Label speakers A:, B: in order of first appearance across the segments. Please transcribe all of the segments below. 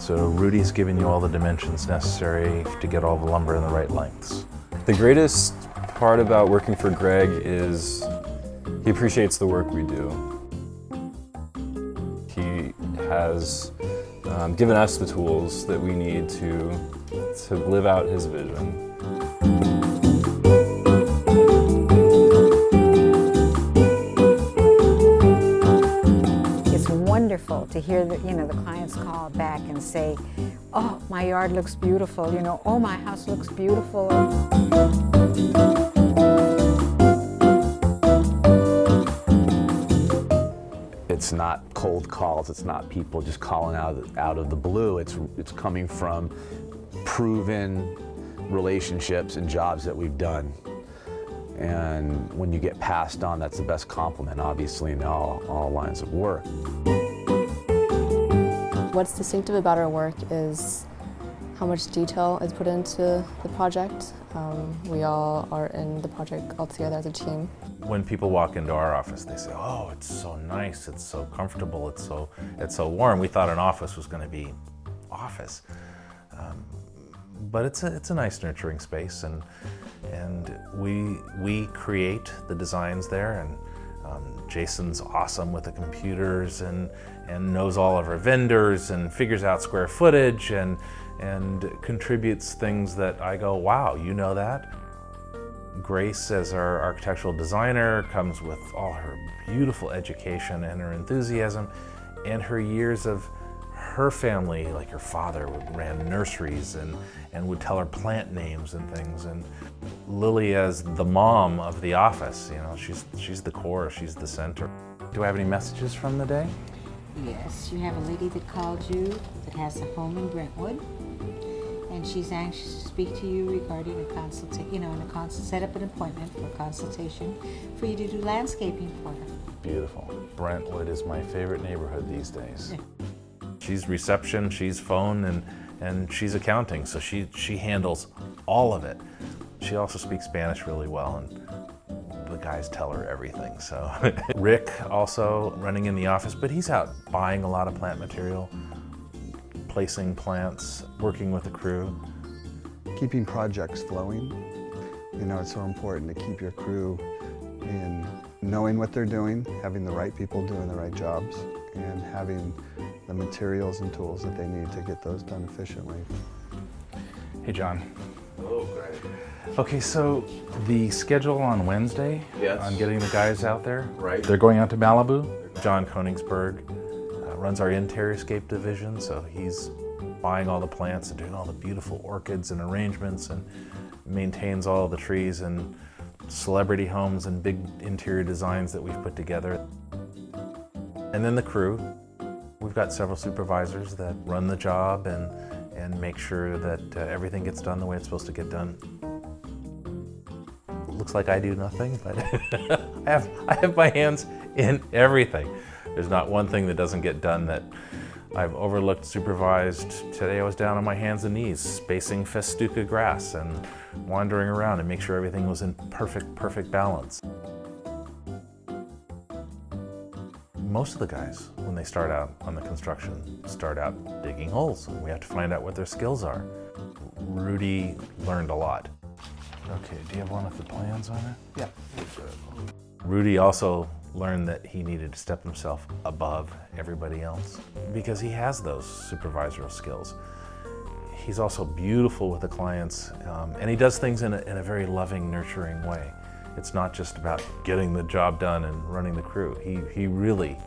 A: So Rudy's giving you all the dimensions necessary to get all the lumber in the right lengths.
B: The greatest part about working for Greg is he appreciates the work we do. He has given us the tools that we need to live out his vision.
C: It's wonderful to hear the clients call back and say, "Oh, my yard looks beautiful," "Oh, my house looks beautiful."
D: It's not cold calls, it's not people just calling out of the blue. It's coming from proven relationships and jobs that we've done. And when you get passed on, that's the best compliment, obviously, in all lines of work.
E: What's distinctive about our work is how much detail is put into the project. We all are in the project all together as a team.
A: When people walk into our office, they say, "Oh, it's so nice, it's so comfortable, it's so warm." We thought an office was going to be office, but it's a nice, nurturing space, and we create the designs there, and Jason's awesome with the computers and knows all of our vendors and figures out square footage and contributes things that I go, "Wow, you know that?" Grace, as our architectural designer, comes with all her beautiful education and her enthusiasm and her years of her family. Like her father ran nurseries and would tell her plant names and things. And Lily, as the mom of the office, she's the core, she's the center. Do I have any messages from the day?
F: Yes, you have a lady that called you that has a home in Brentwood, and she's anxious to speak to you regarding a consultation, set up an appointment for a consultation for you to do landscaping for her.
A: Beautiful. Brentwood is my favorite neighborhood these days. She's reception, she's phone, and she's accounting, so she handles all of it. She also speaks Spanish really well, and the guys tell her everything. So Rick also running in the office, but he's out buying a lot of plant material, placing plants, working with the crew.
G: Keeping projects flowing. It's so important to keep your crew in knowing what they're doing, having the right people doing the right jobs, and having the materials and tools that they need to get those done efficiently.
A: Hey, John. Hello, Greg. Okay, so the schedule on Wednesday, on getting the guys out there, they're going out to Malibu. John Koenigsberg runs our interior-scape division, so he's buying all the plants and doing all the beautiful orchids and arrangements and maintains all the trees and celebrity homes and big interior designs that we've put together. And then the crew. We've got several supervisors that run the job and make sure that everything gets done the way it's supposed to get done. Looks like I do nothing, but I have my hands in everything. There's not one thing that doesn't get done that I've overlooked, supervised. Today I was down on my hands and knees, spacing festuca grass and wandering around and make sure everything was in perfect balance. Most of the guys, when they start out on the construction, start out digging holes, and we have to find out what their skills are. Rudy learned a lot. Okay, do you have one with the plans on it? Yeah. Rudy also learned that he needed to step himself above everybody else because he has those supervisorial skills. He's also beautiful with the clients, and he does things in a very loving, nurturing way. It's not just about getting the job done and running the crew. He really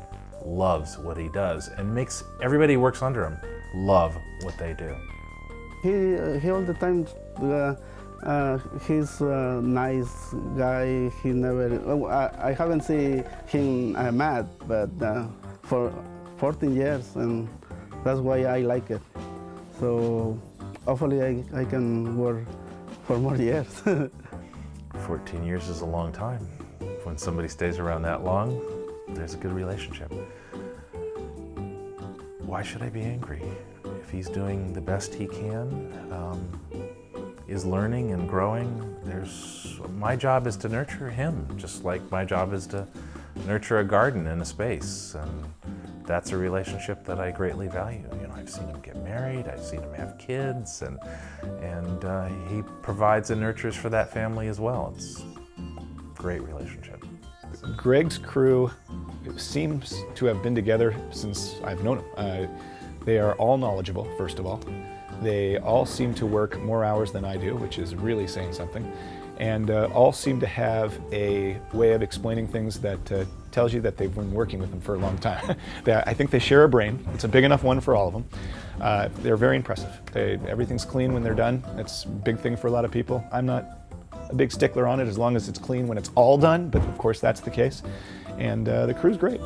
A: loves what he does and makes everybody who works under him love what they do.
H: He all the time, he's a nice guy. He never, I haven't seen him mad, but for 14 years, and that's why I like it. So hopefully I can work for more years.
A: 14 years is a long time. When somebody stays around that long, there's a good relationship. Why should I be angry? If he's doing the best he can, is learning and growing, my job is to nurture him, just like my job is to nurture a garden in a space and that's a relationship that I greatly value. You know, I've seen him get married, I've seen him have kids, and he provides and nurtures for that family as well. It's a great relationship.
I: Greg's crew seems to have been together since I've known him. They are all knowledgeable, first of all. They all seem to work more hours than I do, which is really saying something. And all seem to have a way of explaining things that tells you that they've been working with them for a long time. I think they share a brain. It's a big enough one for all of them. They're very impressive. Everything's clean when they're done. That's a big thing for a lot of people. I'm not a big stickler on it as long as it's clean when it's all done, but of course that's the case. And the crew's great.